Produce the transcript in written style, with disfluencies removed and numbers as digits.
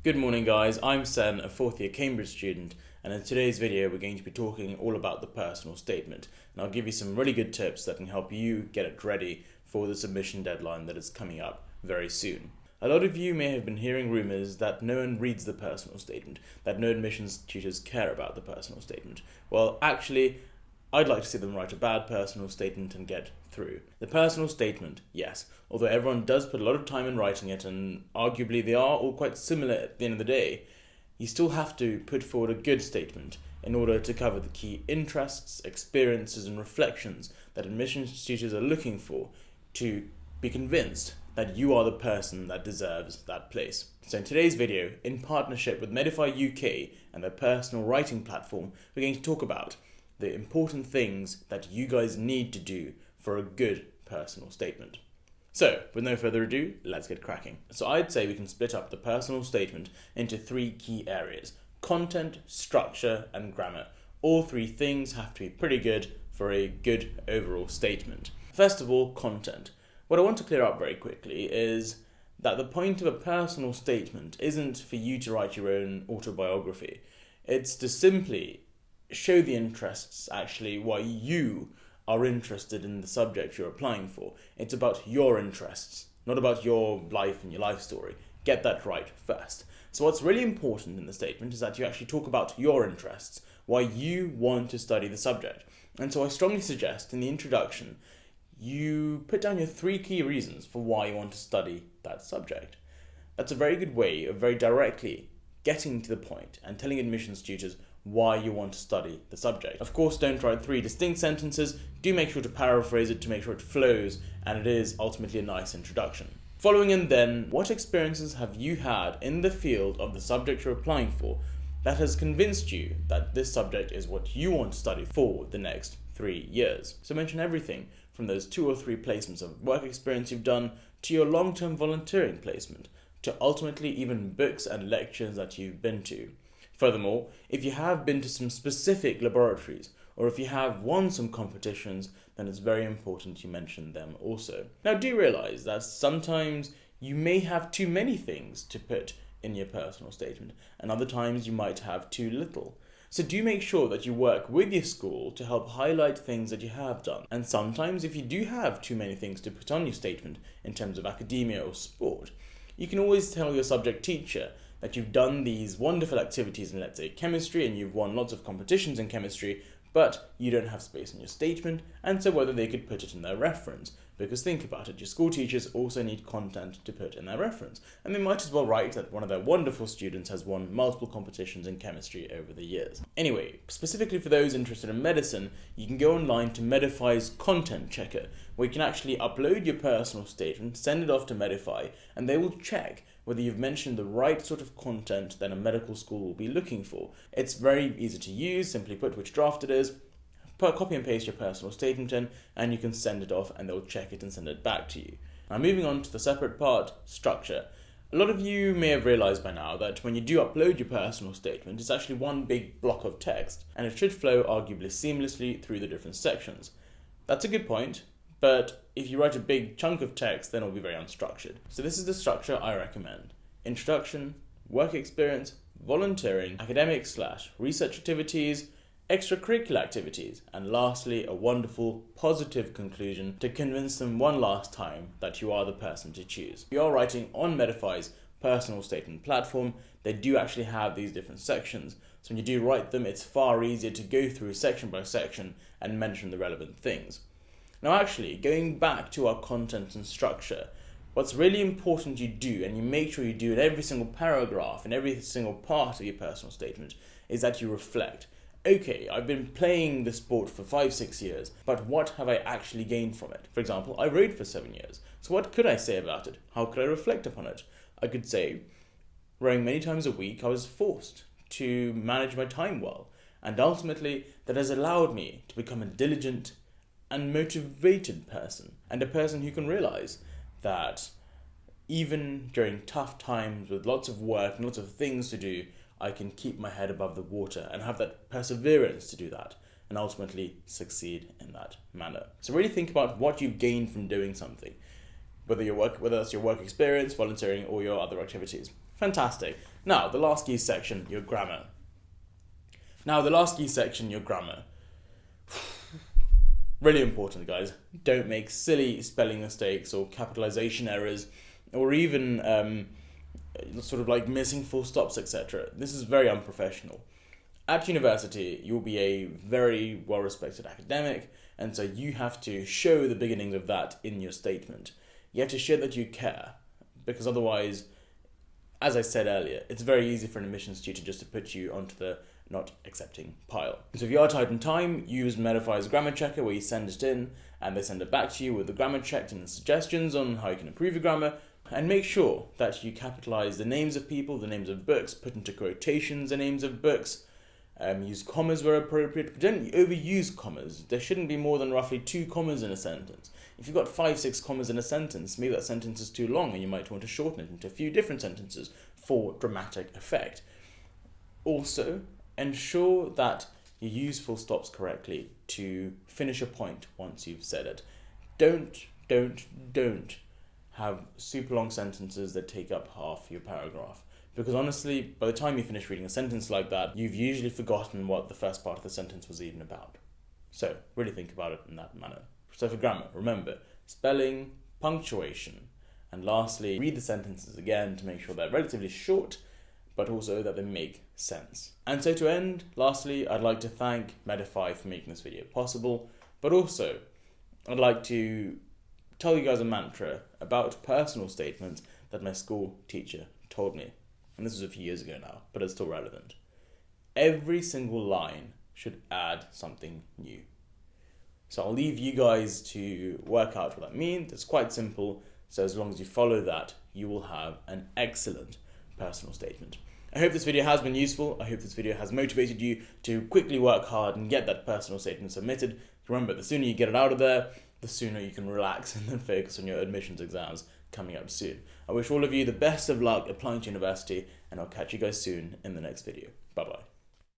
Good morning guys, I'm Sen, a 4th year Cambridge student, and in today's video we're going to be talking all about the personal statement, and I'll give you some really good tips that can help you get it ready for the submission deadline that is coming up very soon. A lot of you may have been hearing rumours that no one reads the personal statement, that no admissions tutors care about the personal statement. Well, actually, I'd like to see them write a bad personal statement and get through. The personal statement, yes, although everyone does put a lot of time in writing it, and arguably they are all quite similar at the end of the day, you still have to put forward a good statement in order to cover the key interests, experiences and reflections that admissions tutors are looking for to be convinced that you are the person that deserves that place. So in today's video, in partnership with Medify UK and their personal writing platform, we're going to talk about the important things that you guys need to do for a good personal statement. So, with no further ado, let's get cracking. So I'd say we can split up the personal statement into 3 key areas: content, structure, and grammar. All 3 things have to be pretty good for a good overall statement. First of all, content. What I want to clear up very quickly is that the point of a personal statement isn't for you to write your own autobiography. It's to simply show the interests, actually, why you are interested in the subject you're applying for. It's about your interests, not about your life and your life story. Get that right first. So what's really important in the statement is that you actually talk about your interests, why you want to study the subject. And so I strongly suggest in the introduction, you put down your 3 key reasons for why you want to study that subject. That's a very good way of very directly getting to the point and telling admissions tutors why you want to study the subject. Of course, don't write 3 distinct sentences. Do make sure to paraphrase it to make sure it flows and it is ultimately a nice introduction. Following in then, what experiences have you had in the field of the subject you're applying for that has convinced you that this subject is what you want to study for the next 3 years? So mention everything from those 2 or 3 placements of work experience you've done to your long-term volunteering placement to ultimately even books and lectures that you've been to. Furthermore, if you have been to some specific laboratories, or if you have won some competitions, then it's very important you mention them also. Now, do realize that sometimes you may have too many things to put in your personal statement, and other times you might have too little. So do make sure that you work with your school to help highlight things that you have done. And sometimes if you do have too many things to put on your statement in terms of academia or sport, you can always tell your subject teacher that you've done these wonderful activities in, let's say, chemistry, and you've won lots of competitions in chemistry, but you don't have space in your statement, and so whether they could put it in their reference. Because think about it, your school teachers also need content to put in their reference, and they might as well write that one of their wonderful students has won multiple competitions in chemistry over the years. Anyway, specifically for those interested in medicine, you can go online to Medify's content checker, where you can actually upload your personal statement, send it off to Medify, and they will check whether you've mentioned the right sort of content that a medical school will be looking for. It's very easy to use. Simply put which draft it is, copy and paste your personal statement in, and you can send it off and they'll check it and send it back to you. Now moving on to the separate part, structure. A lot of you may have realized by now that when you do upload your personal statement, it's actually one big block of text, and it should flow arguably seamlessly through the different sections. That's a good point, but if you write a big chunk of text, then it'll be very unstructured. So this is the structure I recommend: introduction, work experience, volunteering, academic/research activities, extracurricular activities, and lastly, a wonderful positive conclusion to convince them one last time that you are the person to choose. If you are writing on Medify's personal statement platform, they do actually have these different sections. So when you do write them, it's far easier to go through section by section and mention the relevant things. Now actually, going back to our content and structure, what's really important you do, and you make sure you do in every single paragraph, in every single part of your personal statement, is that you reflect. Okay, I've been playing the sport for 5-6 years, but what have I actually gained from it? For example, I rowed for 7 years. So what could I say about it? How could I reflect upon it? I could say, rowing many times a week, I was forced to manage my time well, and ultimately that has allowed me to become a diligent and motivated person, and a person who can realize that even during tough times with lots of work and lots of things to do, I can keep my head above the water and have that perseverance to do that and ultimately succeed in that manner. So really think about what you've gained from doing something, whether that's your work experience, volunteering, or your other activities. Fantastic. Now, the last key section, your grammar. Really important, guys. Don't make silly spelling mistakes or capitalization errors, or even sort of like missing full stops, etc. This is very unprofessional. At university, you'll be a very well-respected academic, and so you have to show the beginnings of that in your statement. You have to show that you care, because otherwise, as I said earlier, it's very easy for an admissions tutor just to put you onto the not accepting pile. So if you are tight on time, use Medify's grammar checker, where you send it in and they send it back to you with the grammar checked and the suggestions on how you can improve your grammar. And make sure that you capitalize the names of people, the names of books, put into quotations the names of books, use commas where appropriate, but don't overuse commas. There shouldn't be more than roughly 2 commas in a sentence. If you've got 5-6 commas in a sentence, maybe that sentence is too long and you might want to shorten it into a few different sentences for dramatic effect. Also, ensure that you use full stops correctly to finish a point once you've said it. Don't have super long sentences that take up half your paragraph. Because honestly, by the time you finish reading a sentence like that, you've usually forgotten what the first part of the sentence was even about. So, really think about it in that manner. So for grammar, remember, spelling, punctuation, and lastly, read the sentences again to make sure they're relatively short, but also that they make sense. And so to end, lastly, I'd like to thank Medify for making this video possible, but also I'd like to tell you guys a mantra about personal statements that my school teacher told me. And this was a few years ago now, but it's still relevant. Every single line should add something new. So I'll leave you guys to work out what that means. It's quite simple. So as long as you follow that, you will have an excellent personal statement. I hope this video has been useful. I hope this video has motivated you to quickly work hard and get that personal statement submitted. Remember, the sooner you get it out of there, the sooner you can relax and then focus on your admissions exams coming up soon. I wish all of you the best of luck applying to university, and I'll catch you guys soon in the next video. Bye-bye.